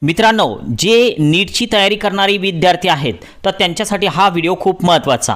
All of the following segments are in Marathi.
मित्रांनो, जे नीटची तयारी करणारी विद्यार्थी आहेत तर त्यांच्यासाठी हा व्हिडिओ खूप महत्त्वाचा.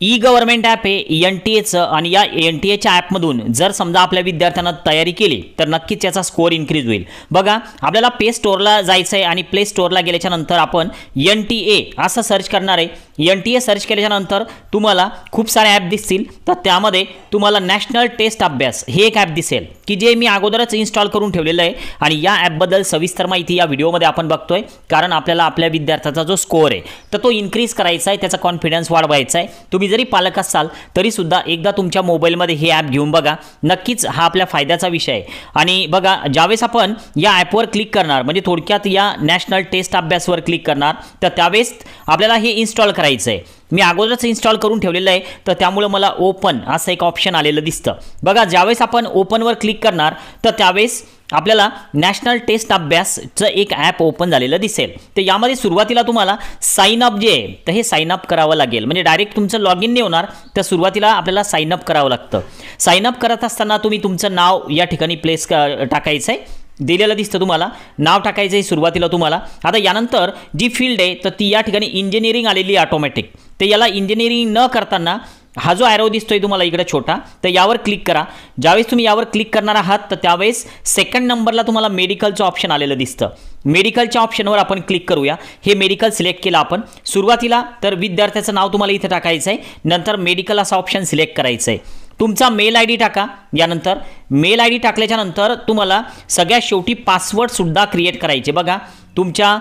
ई गव्हर्नमेंट ॲप आहे NTA आणि या NTA ॲपमधून जर समजा आपल्या विद्यार्थ्यांना तयारी केली तर नक्कीच याचा स्कोअर इन्क्रीज होईल. बघा, आपल्याला प्ले स्टोअरला जायचं आहे आणि प्ले स्टोअरला गेल्याच्या नंतर आपण NTA असं सर्च करणार आहे. NTA सर्च केल्याच्यानंतर तुम्हाला खूप सारे ॲप दिसतील. तर त्यामध्ये तुम्हाला नॅशनल टेस्ट अभ्यास हे एक ॲप दिसेल की जे मी अगोदरच इन्स्टॉल करून ठेवलेलं आहे आणि या ॲपबद्दल सविस्तर माहिती या व्हिडिओमध्ये आपण बघतोय. कारण आपल्याला आपल्या विद्यार्थ्याचा जो स्कोअर आहे तर तो इन्क्रीज करायचा आहे, त्याचा कॉन्फिडन्स वाढवायचा आहे. तुम्ही जरी पालक असाल तरी सुद्धा एकदा तुमच्या मोबाईलमध्ये हे ॲप घेऊन बघा, नक्कीच हा आपल्या फायद्याचा विषय आहे. आणि बघा, ज्यावेळेस आपण या ॲपवर क्लिक करणार म्हणजे थोडक्यात या नॅशनल टेस्ट अभ्यासवर क्लिक करणार तर त्यावेळेस आपल्याला हे इन्स्टॉल करायचं आहे. मी अगोदरच इन्स्टॉल करून ठेवलेलं आहे तर त्यामुळे मला ओपन असं एक ऑप्शन आलेलं दिसतं. बघा, ज्यावेळेस आपण ओपनवर क्लिक करणार तर त्यावेळेस आपल्याला नॅशनल टेस्ट अभ्यासचं एक ॲप ओपन झालेलं दिसेल. तर यामध्ये सुरुवातीला तुम्हाला साइन अप जे आहे तर हे साइन अप करावं लागेल. म्हणजे डायरेक्ट तुमचं लॉग इन नाही होणार, तर सुरुवातीला आपल्याला साइन अप करावं लागतं. साइन अप करत असताना तुम्ही तुमचं नाव या ठिकाणी टाकायचं आहे, दिलेलं दिसतं तुम्हाला, नाव टाकायचं आहे सुरुवातीला तुम्हाला. आता यानंतर जी फील्ड आहे तर ती या ठिकाणी इंजिनिअरिंग आलेली ऑटोमॅटिक. तर याला इंजिनिअरिंग न करताना हा जो ॲरो दिसतोय तुम्हाला इकडे छोटा, तर यावर क्लिक करा. ज्यावेळेस तुम्ही यावर क्लिक करणार आहात तर त्यावेळेस सेकंड नंबरला तुम्हाला मेडिकलचं ऑप्शन आलेलं दिसतं. मेडिकलच्या ऑप्शनवर आपण क्लिक करूया. हे मेडिकल सिलेक्ट केलं आपण. सुरुवातीला तर विद्यार्थ्याचं नाव तुम्हाला इथे टाकायचं आहे, नंतर मेडिकल असा ऑप्शन सिलेक्ट करायचं आहे. तुमचा मेल ID टाका. यानंतर मेल ID टाकल्याच्या नंतर तुम्हाला सगळ्यात शेवटी पासवर्डसुद्धा क्रिएट करायचे. बघा, तुमच्या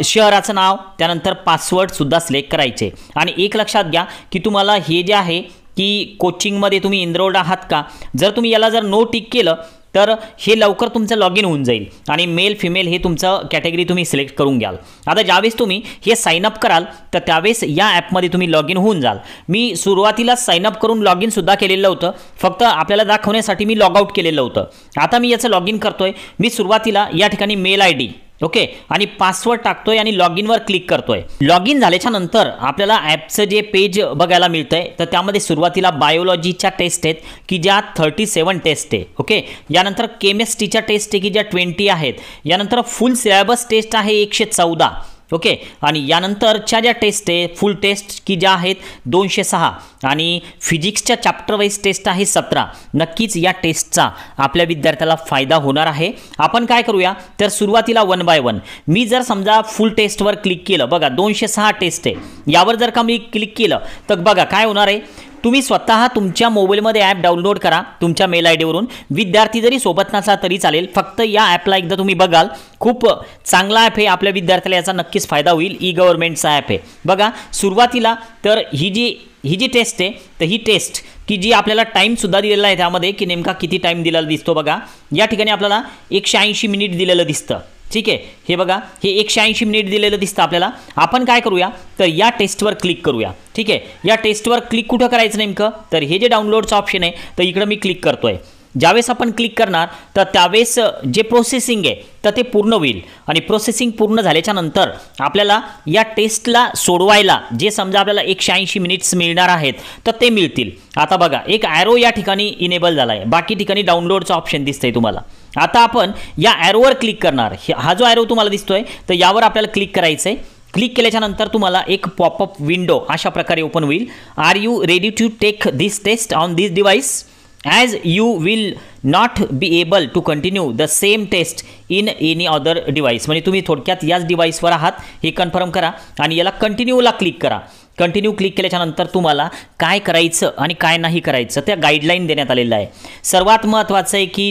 शहराचं नाव, त्यानंतर पासवर्डसुद्धा सिलेक्ट करायचे. आणि एक लक्षात घ्या की तुम्हाला हे जे आहे की कोचिंगमध्ये तुम्ही एनरोल्ड आहात का, जर तुम्ही याला जर नो टिक केलं तर हे लवकर तुमचं लॉग इन होऊन जाईल आणि मेल फिमेल हे तुमचं कॅटेगरी तुम्ही सिलेक्ट करून घ्याल. आता ज्यावेळेस तुम्ही हे साईनअप कराल तर त्यावेळेस या ॲपमध्ये तुम्ही लॉग इन होऊन जाल. मी सुरुवातीला साईनअप करून लॉग इनसुद्धा केलेलं होतं, फक्त आपल्याला दाखवण्यासाठी मी लॉग आउट केलेलं होतं. आता मी याचं लॉग इन करतोय. मी सुरुवातीला या ठिकाणी मेल ID ओके आणि पासवर्ड टाकतोय आणि लॉग इनवर क्लिक करतोय. लॉग इन झाल्याच्या नंतर आपल्याला ॲपचं जे पेज बघायला मिळतंय तर त्यामध्ये सुरुवातीला बायोलॉजीच्या टेस्ट आहेत की ज्या 37 टेस्ट आहे. ओके, यानंतर केमिस्ट्रीच्या टेस्ट आहे की ज्या 20 आहेत. यानंतर फुल सिलेबस टेस्ट आहे 114. ओके, आणि यानंतरच्या ज्या टेस्ट आहे फुल टेस्ट की ज्या आहेत 206 आणि फिजिक्सच्या चॅप्टर वाईज टेस्ट आहे 17. नक्कीच या टेस्टचा आपल्या विद्यार्थ्याला फायदा होणार आहे. आपण काय करूया तर सुरुवातीला 1 बाय 1 मी जर समजा फुल टेस्टवर क्लिक केलं, बघा 206 टेस्ट आहे, यावर जर का मी क्लिक केलं तर बघा काय होणार आहे. तुम्ही स्वतः तुमच्या मोबाईलमध्ये ॲप डाउनलोड करा तुमच्या मेल ID वरून. विद्यार्थी जरी सोबत नसला तरी चालेल, फक्त या ॲपला एकदा तुम्ही बघाल. खूप चांगला ॲप आहे, आपल्या विद्यार्थ्याला याचा नक्कीच फायदा होईल. ई गव्हर्नमेंटचा ॲप आहे. बघा, सुरुवातीला तर ही जी टेस्ट आहे तर ही टेस्ट की जी आपल्याला टाईमसुद्धा दिलेला आहे त्यामध्ये की नेमका किती टाईम दिलेला दिसतो. बघा, या ठिकाणी आपल्याला 180 मिनिट दिलेलं दिसतं. ठीक आहे, हे बघा, हे 180 मिनिट दिलेलं दिसतं आपल्याला. आपण काय करूया तर या टेस्टवर क्लिक करूया. ठीक आहे, या टेस्टवर क्लिक कुठं करायचं नेमकं तर हे जे डाउनलोडचं ऑप्शन आहे तर इकडं मी क्लिक करतोय. ज्यावेळेस आपण क्लिक करणार तर त्यावेळेस जे प्रोसेसिंग आहे तर ते पूर्ण होईल आणि प्रोसेसिंग पूर्ण झाल्याच्या नंतर आपल्याला या टेस्टला सोडवायला जे समजा आपल्याला 180 मिनिट्स मिळणार आहेत तर ते मिळतील. आता बघा, एक ॲरो या ठिकाणी इनेबल झाला आहे, बाकी ठिकाणी डाउनलोडचं ऑप्शन दिसतंय तुम्हाला. आता आपण या ॲरोवर क्लिक करणार. हा जो ॲरो तुम्हाला दिसतोय तर यावर आपल्याला क्लिक करायचं आहे. क्लिक केल्याच्या नंतर तुम्हाला एक पॉपअप विंडो अशा प्रकारे ओपन होईल. Are you ready to take this test on this device as you will not be able to continue the same test in any other device. म्हणजे तुम्ही थोडक्यात याच डिव्हाइसवर आहात हे कन्फर्म करा आणि याला कंटिन्यूला क्लिक करा. कंटिन्यू क्लिक केल्याच्या नंतर तुम्हाला काय करायचं आणि काय नाही करायचं त्या गाईडलाईन देण्यात आलेलं आहे. सर्वात महत्त्वाचं आहे की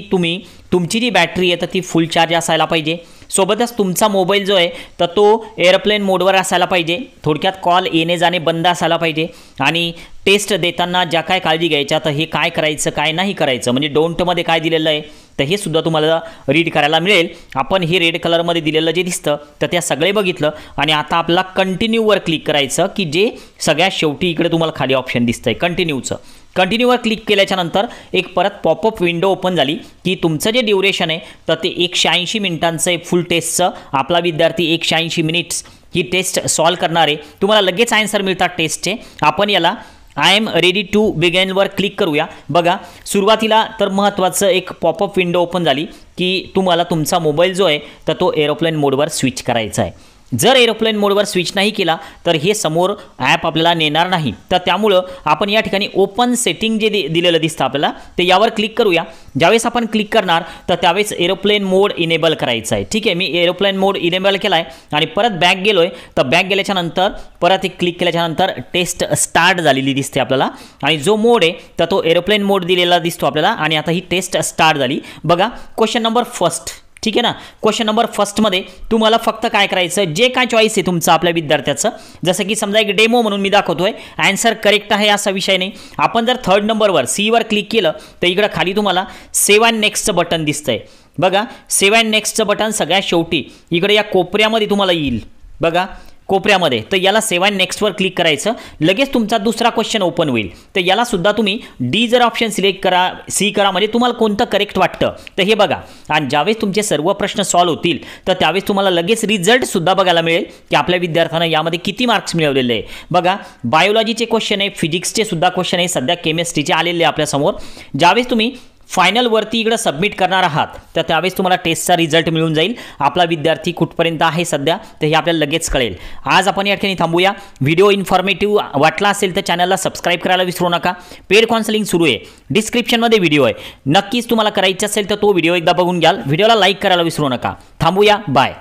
तुमची जी बॅटरी आहे तर ती फुल चार्ज असायला पाहिजे. सोबतच तुमचा मोबाईल जो आहे तर तो एअरप्लेन मोडवर असायला पाहिजे. थोडक्यात कॉल येणे जाणे बंद असायला पाहिजे. आणि टेस्ट देताना ज्या काय काळजी घ्यायच्या तर हे काय करायचं काय नाही करायचं म्हणजे डोंटमध्ये काय दिलेलं आहे तर हे सुद्धा तुम्हाला रीड करायला मिळेल. आपण हे रेड कलरमध्ये दिलेलं जे दिसतं तर त्या सगळे बघितलं आणि आता आपल्याला कंटिन्यूवर क्लिक करायचं की जे सगळ्यात शेवटी इकडे तुम्हाला खाली ऑप्शन दिसतंय कंटिन्यूचं. कंटिन्यूवर क्लिक केल्याच्या नंतर एक परत पॉपअप विंडो ओपन झाली की तुमचं जे ड्युरेशन आहे तर ते 180 मिनिटांचं आहे फुल टेस्टचं. आपला विद्यार्थी 180 मिनिट्स ही टेस्ट सॉल्व करणार आहे. तुम्हाला लगेच आन्सर मिळतात टेस्टचे. आपण याला आय एम रेडी टू बिगिनवर क्लिक करूया. बघा, सुरुवातीला तर महत्त्वाचं एक पॉपअप विंडो ओपन झाली की तुम्हाला तुमचा मोबाईल जो आहे तर तो एरोप्लेन मोडवर स्विच करायचा आहे. जर एरोप्लेन मोडवर स्विच नाही केला तर हे समोर ॲप आपल्याला नेणार नाही. तर त्यामुळं आपण या ठिकाणी ओपन सेटिंग जे दिलेलं दिसतं आपल्याला ते यावर क्लिक करूया. ज्यावेळेस आपण क्लिक करणार तर त्यावेळेस एरोप्लेन मोड इनेबल करायचं आहे. ठीक आहे, मी एरोप्लेन मोड इनेबल केला आहे आणि परत बॅक गेलो आहे. तर बॅक गेल्याच्यानंतर परत एक क्लिक केल्याच्यानंतर टेस्ट स्टार्ट झालेली दिसते आपल्याला आणि जो मोड आहे तर तो एरोप्लेन मोड दिलेला दिसतो आपल्याला आणि आता ही टेस्ट स्टार्ट झाली. बघा क्वेश्चन नंबर फर्स्ट, ठीक आहे ना, क्वेश्चन नंबर फर्स्टमध्ये तुम्हाला फक्त काय करायचं, जे काय चॉईस आहे तुमचं आपल्या विद्यार्थ्याचं, जसं की समजा एक डेमो म्हणून मी दाखवतोय, आन्सर करेक्ट आहे असा विषय नाही. आपण जर थर्ड नंबरवर सीवर क्लिक केलं तर इकडं खाली तुम्हाला सेव्ह अँड नेक्स्टचं बटन दिसतंय. बघा सेव्ह अँड नेक्स्टचं बटन सगळ्यात शेवटी इकडे या कोपऱ्यामध्ये तुम्हाला येईल. बघा कोपऱ्यामध्ये, तर याला सेव्ह अँड नेक्स्टवर क्लिक करायचं, लगेच तुमचा दुसरा क्वेश्चन ओपन होईल. तर याला सुद्धा तुम्ही डी जर ऑप्शन सिलेक्ट करा, सी करा, म्हणजे तुम्हाला कोणतं करेक्ट वाटतं तर हे बघा. आणि ज्यावेळेस तुमचे सर्व प्रश्न सॉल्व्ह होतील तर त्यावेळेस तुम्हाला लगेच रिझल्टसुद्धा बघायला मिळेल की आपल्या विद्यार्थ्यांना यामध्ये किती मार्क्स मिळवलेले आहे. बघा बायोलॉजीचे क्वेश्चन आहे, फिजिक्सचे सुद्धा क्वेश्चन आहे, सध्या केमिस्ट्रीचे आलेले आहे आपल्यासमोर. ज्यावेळेस तुम्ही फायनलवरती इकडं सबमिट करणार आहात तर त्यावेळेस तुम्हाला टेस्टचा रिझल्ट मिळून जाईल. आपला विद्यार्थी कुठपर्यंत आहे सध्या तर हे आपल्याला लगेच कळेल. आज आपण या ठिकाणी थांबूया. व्हिडिओ इन्फॉर्मेटिव्ह वाटला असेल तर चॅनलला सबस्क्राईब करायला विसरू नका. पेड काउन्सिलिंग सुरू आहे, डिस्क्रिप्शनमध्ये व्हिडिओ आहे, नक्कीच तुम्हाला करायचं असेल तर तो व्हिडिओ एकदा बघून घ्याल. व्हिडिओला लाईक करायला विसरू नका. थांबूया, बाय.